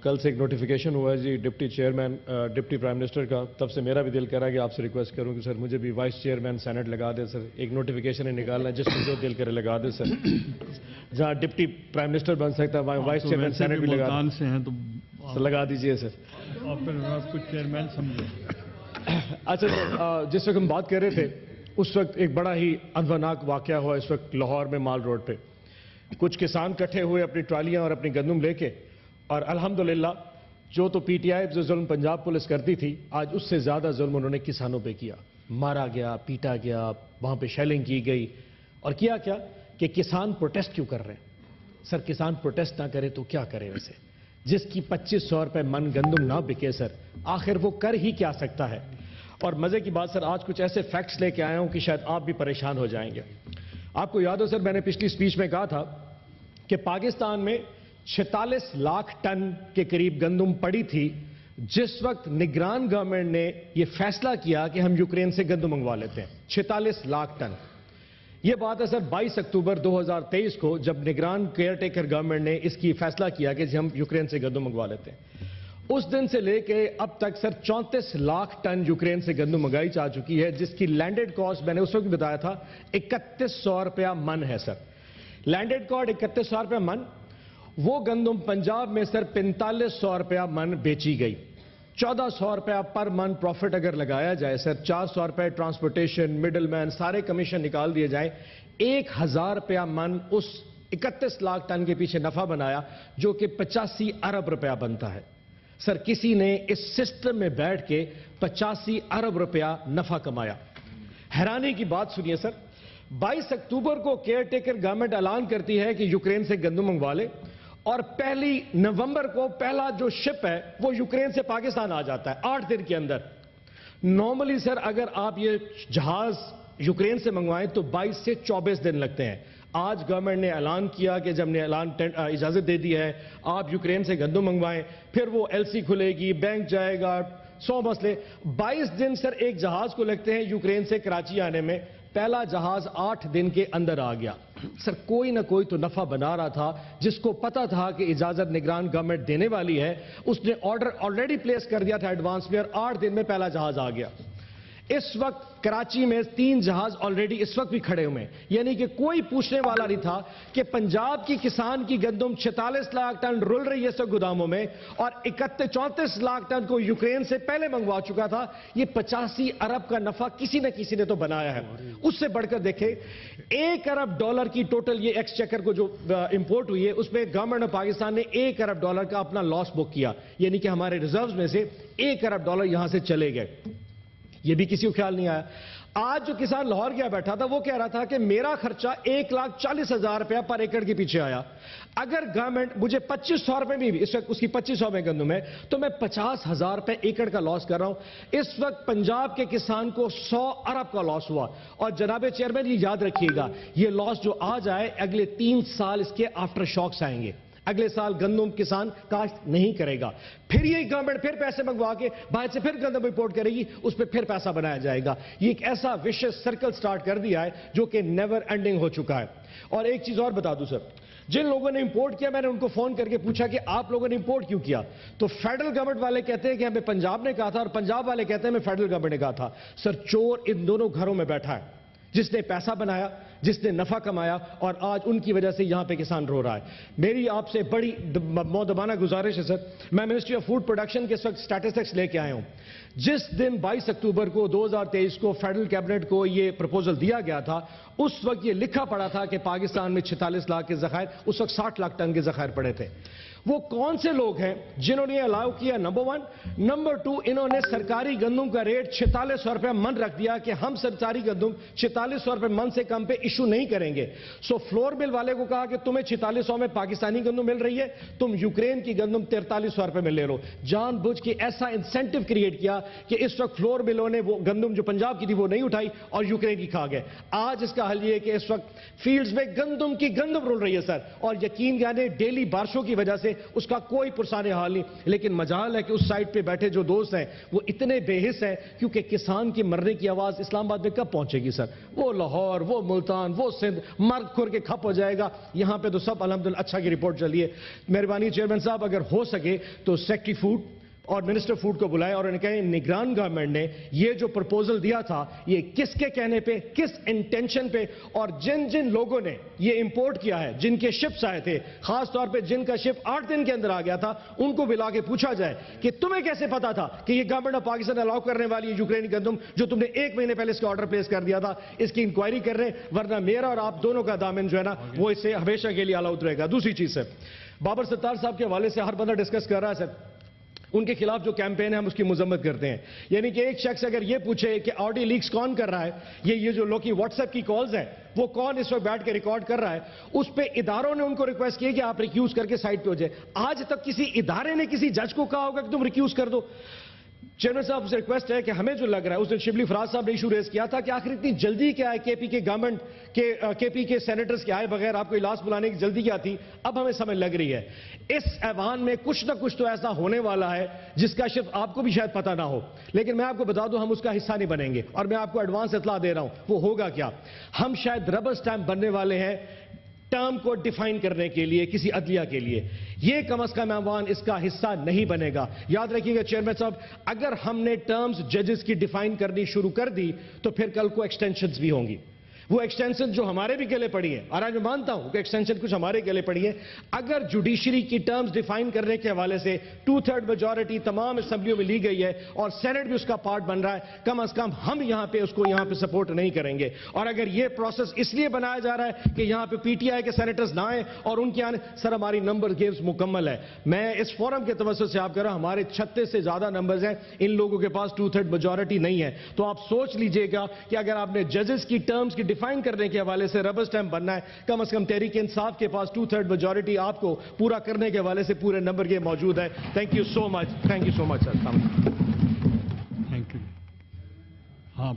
کل سے ایک نوٹیفیکیشن ہوا ہے جی deputy chairman deputy prime minister کا، تب سے میرا بھی دل کر رہا ہے کہ آپ سے ریکویسٹ کروں کہ سر مجھے بھی وائس چیئرمین سینٹ لگا دیں سر، ایک نوٹیفیکیشن نکالنا ہے جس کو جو دل کرے لگا دیں سر، جہاں ڈپٹی پرائم منسٹر بن سکتا ہے وہاں وائس چیئرمین سینٹ بھی لگا دیں سے ہیں تو لگا دیجئے سر۔ آپ کو چیئرمین سمجھیں۔ اچھا سر، جس وقت ہم بات کر رہے تھے اس وقت ایک بڑا ہی اندھوناک واقعہ ہوا اس وقت لاہور میں مال روڈ پہ، کچھ کسان کٹھے ہوئے اپنی ٹرالیاں اور اپنی گندم لے کے، اور الحمدللہ جو تو پی ٹی آئی جو ظلم پنجاب پولیس کرتی تھی آج اس سے زیادہ ظلم انہوں نے کسانوں پہ کیا، مارا گیا، پیٹا گیا، وہاں پہ شیلنگ کی گئی، اور کیا کہ کسان پروٹیسٹ کیوں کر رہے ہیں؟ سر کسان پروٹیسٹ نہ کرے تو کیا کرے ویسے؟ جس کی 2500 روپے من گندم نہ بکے سر، آخر وہ کر ہی کیا سکتا ہے؟ اور مزے کی بات سر، آج کچھ ایسے فیکٹس لے کے آیا ہوں کہ شاید آپ بھی پریشان ہو جائیں گے۔ آپ کو یاد ہو سر، میں نے پچھلی سپیچ میں کہا تھا کہ پاکستان میں 46 لاکھ ٹن کے قریب گندم پڑی تھی جس وقت نگران گورنمنٹ نے یہ فیصلہ کیا کہ ہم یوکرین سے گندم منگوا لیتے ہیں، 46 لاکھ ٹن۔ یہ بات ہے سر 22 اکتوبر 2023 کو، جب نگران کیئر ٹیکر گورنمنٹ نے اس کی فیصلہ کیا کہ ہم یوکرین سے گندم منگوا لیتے ہیں۔ اس دن سے لے کے اب تک سر 34 لاکھ ٹن یوکرین سے گندم منگائی جا چکی ہے، جس کی لینڈڈ کاسٹ میں نے اس وقت بتایا تھا 3100 روپیہ من ہے سر۔ لینڈڈ کاسٹ 3100 روپیہ من، وہ گندم پنجاب میں سر 4500 روپیہ من بیچی گئی۔ 1400 روپیہ پر من پروفٹ اگر لگایا جائے سر، 400 روپے ٹرانسپورٹیشن، مڈل مین، سارے کمیشن نکال دیے جائیں، 1000 روپیہ من اس 31 لاکھ ٹن کے پیچھے نفع بنایا، جو کہ 85 ارب روپیہ بنتا ہے۔ سر کسی نے اس سسٹم میں بیٹھ کے 85 ارب روپیہ نفع کمایا۔ حیرانی کی بات سنیے سر، 22 اکتوبر کو کیئر ٹیکر گورنمنٹ اعلان کرتی ہے کہ یوکرین سے گندم منگوا لے، اور 1 نومبر کو پہلا جو شپ ہے وہ یوکرین سے پاکستان آ جاتا ہے 8 دن کے اندر۔ نارملی سر اگر آپ یہ جہاز یوکرین سے منگوائیں تو 22 سے 24 دن لگتے ہیں۔ آج گورنمنٹ نے اعلان کیا کہ جب نے اجازت دے دی ہے آپ یوکرین سے گندم منگوائیں، پھر وہ ایل سی کھلے گی، بینک جائے گا، 100 مسئلے، 22 دن سر ایک جہاز کو لگتے ہیں یوکرین سے کراچی آنے میں۔ پہلا جہاز 8 دن کے اندر آ گیا۔ سر کوئی نہ کوئی تو نفع بنا رہا تھا، جس کو پتا تھا کہ اجازت نگران گورنمنٹ دینے والی ہے، اس نے آرڈر آلریڈی پلیس کر دیا تھا ایڈوانس میں، اور 8 دن میں پہلا جہاز آ گیا۔ اس وقت کراچی میں 3 جہاز آلریڈی اس وقت بھی کھڑے ہوئے ہیں، یعنی کہ کوئی پوچھنے والا نہیں تھا کہ پنجاب کی کسان کی گندم 46 لاکھ ٹن رول رہی ہے اس وقت گوداموں میں، اور 34 لاکھ ٹن کو یوکرین سے پہلے منگوا چکا تھا۔ یہ 85 ارب کا نفع کسی نہ کسی نے تو بنایا ہے۔ اس سے بڑھ کر دیکھیں، $1 ارب کی ٹوٹل یہ ایکسچیکر کو جو امپورٹ ہوئی ہے، اس میں گورنمنٹ آف پاکستان نے $1 ارب کا اپنا لاس بک کیا، یعنی کہ ہمارے ریزروز میں سے $1 ارب یہاں سے چلے گئے۔ یہ بھی کسی کو خیال نہیں آیا۔ آج جو کسان لاہور گیا بیٹھا تھا وہ کہہ رہا تھا کہ میرا خرچہ 1,40,000 روپیہ پر ایکڑ کے پیچھے آیا، اگر گورنمنٹ مجھے 2500 روپے میں بھی، اس وقت اس کی 2500 میں گندم ہے، تو میں 50,000 روپے ایکڑ کا لاس کر رہا ہوں۔ اس وقت پنجاب کے کسان کو 100 ارب کا لاس ہوا، اور جناب چیئرمین یہ یاد رکھیے گا، یہ لاس جو آ جائے اگلے 3 سال اس کے آفٹر شاکس آئیں گے۔ اگلے سال گندم کسان کاشت نہیں کرے گا، پھر یہ گورنمنٹ پھر پیسے منگوا کے باہر سے پھر گندم امپورٹ کرے گی، اس پہ پھر پیسہ بنایا جائے گا۔ یہ ایک ایسا وشیس سرکل سٹارٹ کر دیا ہے جو کہ نیور اینڈنگ ہو چکا ہے۔ اور ایک چیز اور بتا دوں سر، جن لوگوں نے امپورٹ کیا، میں نے ان کو فون کر کے پوچھا کہ آپ لوگوں نے امپورٹ کیوں کیا، تو فیڈرل گورنمنٹ والے کہتے ہیں کہ ہمیں پنجاب نے کہا تھا، اور پنجاب والے کہتے ہیں ہمیں فیڈرل گورنمنٹ نے کہا تھا۔ سر چور ان دونوں گھروں میں بیٹھا ہے، جس نے پیسہ بنایا، جس نے نفع کمایا، اور آج ان کی وجہ سے یہاں پہ کسان رو رہا ہے۔ میری آپ سے بڑی مؤدبانہ گزارش ہے سر، میں منسٹری آف فوڈ پروڈکشن کے اس وقت سٹیٹسٹکس لے کے آیا ہوں۔ جس دن 22 اکتوبر کو 2023 کو فیڈرل کیبنٹ کو یہ پروپوزل دیا گیا تھا، اس وقت یہ لکھا پڑا تھا کہ پاکستان میں 46 لاکھ کے ذخائر، اس وقت 60 لاکھ ٹن کے ذخائر پڑے تھے۔ وہ کون سے لوگ ہیں جنہوں نے الاؤ کیا؟ نمبر 1، نمبر 2، انہوں نے سرکاری گندم کا ریٹ 4600 روپے من رکھ دیا کہ ہم سرکاری گندم 4600 روپے من سے کم پہ ایشو نہیں کریں گے۔ سو فلور مل والے کو کہا کہ تمہیں 4600 میں پاکستانی گندم مل رہی ہے، تم یوکرین کی گندم 4300 روپے میں لے لو۔ جان بوجھ کے ایسا انسینٹیو کریٹ کیا کہ اس وقت فلور ملوں نے وہ گندم جو پنجاب کی تھی وہ نہیں اٹھائی اور یوکرین کی کھا گئے۔ آج اس کا حل یہ ہے کہ اس وقت فیلڈز میں گندم کی گندم رول رہی ہے سر، اور یقین جانے ڈیلی بارشوں کی وجہ سے اس کا کوئی پرسان حال نہیں. لیکن مجال ہے کہ اس سائٹ پہ بیٹھے جو دوست ہیں وہ اتنے بے حس ہیں, کیونکہ کسان کی مرنے کی آواز اسلام آباد میں کب پہنچے گی سر؟ وہ لاہور, وہ ملتان, وہ سندھ مرد کھر کے کھپ ہو جائے گا. یہاں پہ تو سب الحمدللہ اچھا کی رپورٹ چلی ہے. مہربانی چیئرمین صاحب, اگر ہو سکے تو سیکٹری فوڈ اور منسٹر فوڈ کو بلائیں اور انہیں کہیں نگران گورنمنٹ نے یہ جو پرپوزل دیا تھا یہ کس کے کہنے پہ, کس انٹینشن پہ, اور جن جن لوگوں نے یہ امپورٹ کیا ہے, جن کے شپس آئے تھے, خاص طور پہ جن کا شپ 8 دن کے اندر آ گیا تھا, ان کو بلا کے پوچھا جائے کہ تمہیں کیسے پتا تھا کہ یہ گورنمنٹ آف پاکستان الاؤ کرنے والی ہے یوکرینی گندم جو تم نے 1 مہینے پہلے اس کا آرڈر پلیس کر دیا تھا. اس کی انکوائری کر رہے ہیں, ورنہ میرا اور آپ دونوں کا دامن جو ہے نا وہ اس سے ہمیشہ کے لیے الاؤ رہے گا. دوسری چیز ہے, بابر ستار صاحب کے حوالے سے ہر بندہ ڈسکس کر رہا ہے سر, ان کے خلاف جو کیمپین ہے ہم اس کی مذمت کرتے ہیں. یعنی کہ ایک شخص اگر یہ پوچھے کہ آڈیو لیکس کون کر رہا ہے, یہ جو لوگ کی واٹس ایپ کی کالز ہیں وہ کون اس وقت بیٹھ کے ریکارڈ کر رہا ہے, اس پہ اداروں نے ان کو ریکویسٹ کی کہ آپ ریکیوز کر کے سائٹ پہ ہو جائے. آج تک کسی ادارے نے کسی جج کو کہا ہوگا کہ تم ریکیوز کر دو؟ چیئرمین صاحب سے ریکویسٹ ہے کہ ہمیں جو لگ رہا ہے, اس دن شبلی فراز صاحب نے ایشو ریز کیا تھا کہ آخر اتنی جلدی کیا ہے کے پی کے گورنمنٹ کے پی کے سینیٹرز کے آئے بغیر آپ کو اجلاس بلانے کی جلدی کیا تھی؟ اب ہمیں سمجھ لگ رہی ہے اس ایوان میں کچھ نہ کچھ تو ایسا ہونے والا ہے جس کا شرف آپ کو بھی شاید پتہ نہ ہو. لیکن میں آپ کو بتا دوں ہم اس کا حصہ نہیں بنیں گے, اور میں آپ کو ایڈوانس اطلاع دے رہا ہوں. وہ ہوگا کیا, ہم شاید ربر سٹیمپ بننے والے ہیں ٹرم کو ڈیفائن کرنے کے لیے کسی عدلیہ کے لیے. یہ کم از کم ایوان اس کا حصہ نہیں بنے گا. یاد رکھیے گا چیئرمین صاحب, اگر ہم نے ٹرمز ججز کی ڈیفائن کرنی شروع کر دی تو پھر کل کو ایکسٹینشنز بھی ہوں گی. وہ ایکسٹینشن جو ہمارے بھی گلے پڑی ہیں, اور آج میں مانتا ہوں کہ ایکسٹینشن کچھ ہمارے گلے پڑی ہے, اگر جوڈیشری کی ٹرمز ڈیفائن کرنے کے حوالے سے 2/3 میجورٹی تمام اسمبلیوں میں لی گئی ہے اور سینٹ بھی اس کا پارٹ بن رہا ہے, کم از کم ہم یہاں پہ اس کو یہاں پہ سپورٹ نہیں کریں گے. اور اگر یہ پروسیس اس لیے بنایا جا رہا ہے کہ یہاں پہ پی ٹی آئی کے سینیٹرز نہ آئیں اور ان کے آنے, سر ہماری نمبر گیمز مکمل ہے. میں اس فورم کے توسط سے آپ کہہ رہا ہوں ہمارے 36 سے زیادہ نمبرز ہیں, ان لوگوں کے پاس 2/3 میجورٹی نہیں ہے. تو آپ سوچ لیجئے گا کہ اگر آپ نے ججز کی ٹرمز کی ڈیفائن کرنے کے حوالے سے ربر سٹیمپ بننا ہے, کم از کم تحریک انصاف کے پاس 2/3 میجورٹی آپ کو پورا کرنے کے حوالے سے پورے نمبر کے موجود ہے. Thank you so much, thank you so much sir. Thank you. ہاں